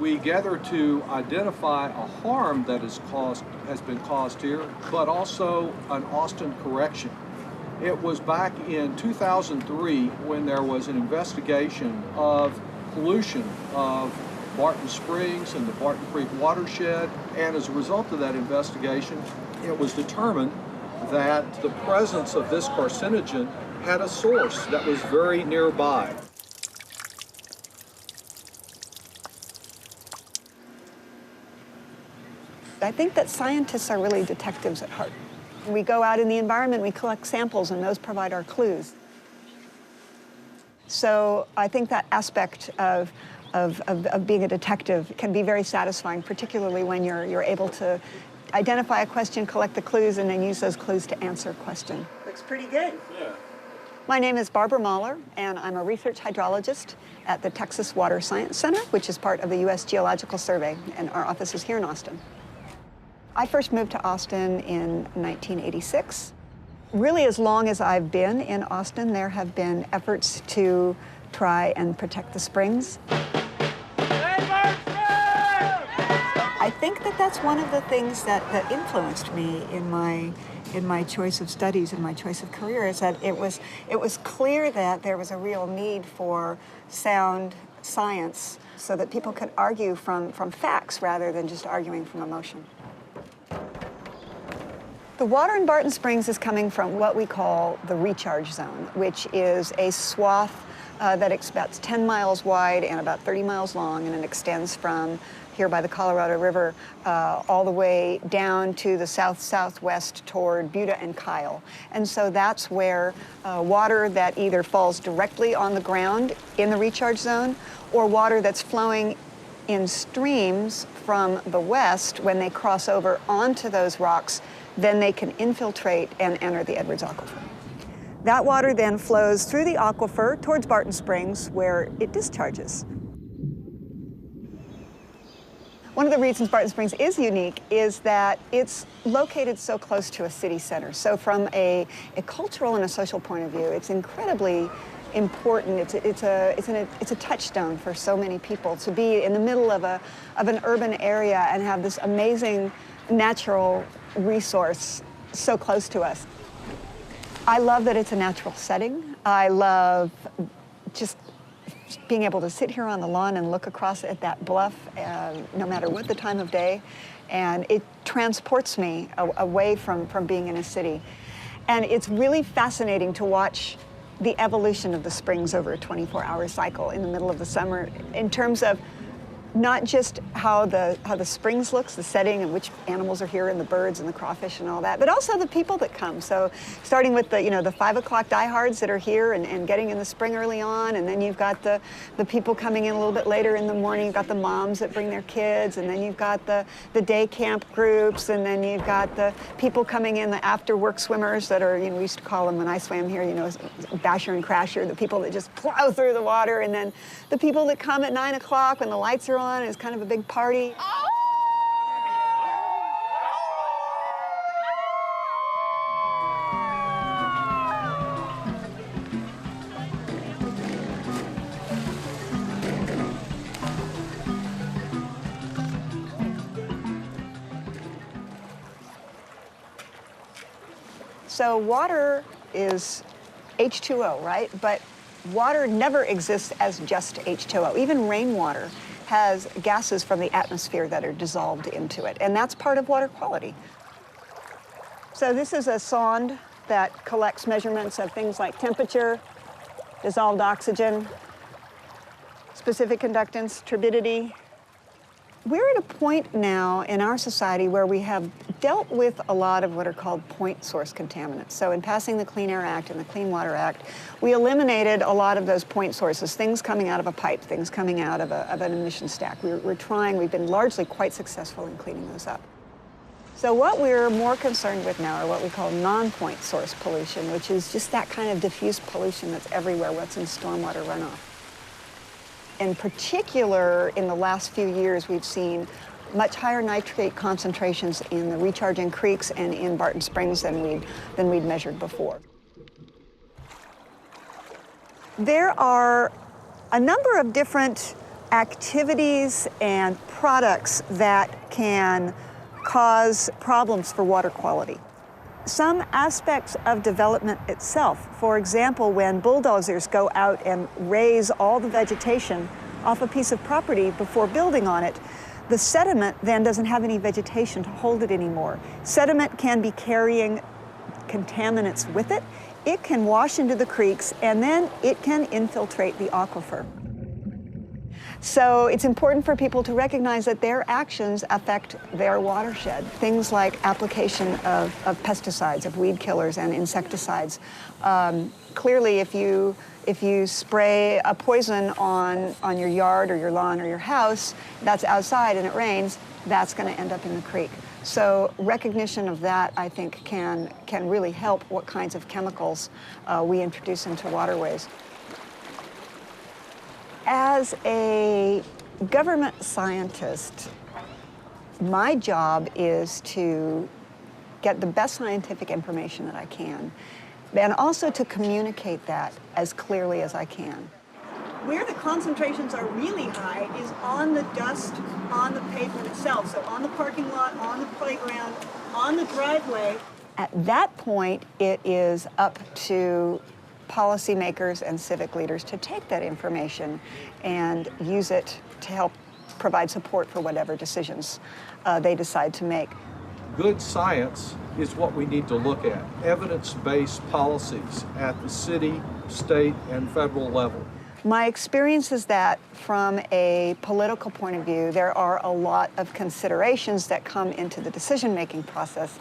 We gather to identify a harm that has been caused here, but also an Austin correction. It was back in 2003 when there was an investigation of pollution of Barton Springs and the Barton Creek watershed, and as a result of that investigation, it was determined that the presence of this carcinogen had a source that was very nearby. I think that scientists are really detectives at heart. We go out in the environment, we collect samples, and those provide our clues. So I think that aspect of being a detective can be very satisfying, particularly when you're able to identify a question, collect the clues, and then use those clues to answer a question. Looks pretty good. Yeah. My name is Barbara Mahler, and I'm a research hydrologist at the Texas Water Science Center, which is part of the U.S. Geological Survey, and our office is here in Austin. I first moved to Austin in 1986. Really, as long as I've been in Austin, there have been efforts to try and protect the springs. I think that that's one of the things that influenced me in my choice of studies and my choice of career, is that it was clear that there was a real need for sound science so that people could argue from facts rather than just arguing from emotion. The water in Barton Springs is coming from what we call the recharge zone, which is a swath that's about 10 miles wide and about 30 miles long, and it extends from here by the Colorado River all the way down to the south-southwest toward Buda and Kyle. And so that's where water that either falls directly on the ground in the recharge zone, or water that's flowing in streams from the west, when they cross over onto those rocks, then they can infiltrate and enter the Edwards Aquifer. That water then flows through the aquifer towards Barton Springs, where it discharges. One of the reasons Barton Springs is unique is that it's located so close to a city center. So from a cultural and a social point of view, it's incredibly important. It's a touchstone for so many people to be in the middle of an urban area and have this amazing natural resource so close to us. I love that it's a natural setting. I love just being able to sit here on the lawn and look across at that bluff, no matter what the time of day, and it transports me away from being in a city. And it's really fascinating to watch the evolution of the springs over a 24-hour cycle in the middle of the summer, in terms of not just how the springs looks, the setting, and which animals are here, and the birds and the crawfish and all that, but also the people that come. So starting with the 5 o'clock diehards that are here and getting in the spring early on, and then you've got the people coming in a little bit later in the morning. You've got the moms that bring their kids, and then you've got the day camp groups, and then you've got the people coming in, the after work swimmers that are, we used to call them when I swam here, basher and crasher, the people that just plow through the water, and then the people that come at 9 o'clock when the lights are on. It's kind of a big party. So water is H2O, right? But water never exists as just H2O. Even rainwater has gases from the atmosphere that are dissolved into it, and that's part of water quality. So this is a sonde that collects measurements of things like temperature, dissolved oxygen, specific conductance, turbidity. We're at a point now in our society where we have dealt with a lot of what are called point source contaminants. So in passing the Clean Air Act and the Clean Water Act, we eliminated a lot of those point sources, things coming out of a pipe, things coming out of an emission stack. We've been largely quite successful in cleaning those up. So what we're more concerned with now are what we call non-point source pollution, which is just that kind of diffuse pollution that's everywhere, what's in stormwater runoff. In particular, in the last few years, we've seen much higher nitrate concentrations in the recharging creeks and in Barton Springs than we'd measured before. There are a number of different activities and products that can cause problems for water quality. Some aspects of development itself, for example, when bulldozers go out and raze all the vegetation off a piece of property before building on it, the sediment then doesn't have any vegetation to hold it anymore. Sediment can be carrying contaminants with it. It can wash into the creeks, and then it can infiltrate the aquifer. So it's important for people to recognize that their actions affect their watershed. Things like application of pesticides, of weed killers and insecticides. Clearly, if you spray a poison on your yard or your lawn or your house, that's outside and it rains, that's going to end up in the creek. So recognition of that, I think, can really help what kinds of chemicals we introduce into waterways. As a government scientist, my job is to get the best scientific information that I can, and also to communicate that as clearly as I can. Where the concentrations are really high is on the dust on the pavement itself, so on the parking lot, on the playground, on the driveway. At that point, it is up to policymakers and civic leaders to take that information and use it to help provide support for whatever decisions they decide to make. Good science is what we need to look at, evidence-based policies at the city, state, and federal level. My experience is that from a political point of view, there are a lot of considerations that come into the decision-making process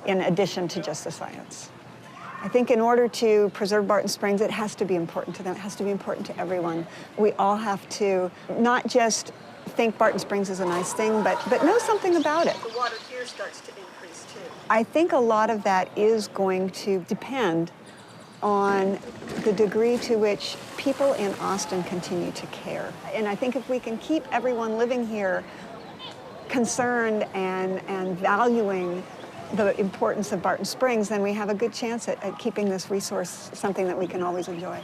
in addition to just the science. I think in order to preserve Barton Springs, it has to be important to them. It has to be important to everyone. We all have to not just think Barton Springs is a nice thing, but know something about it. The water here starts to increase too. I think a lot of that is going to depend on the degree to which people in Austin continue to care. And I think if we can keep everyone living here concerned and valuing the importance of Barton Springs, then we have a good chance at keeping this resource something that we can always enjoy.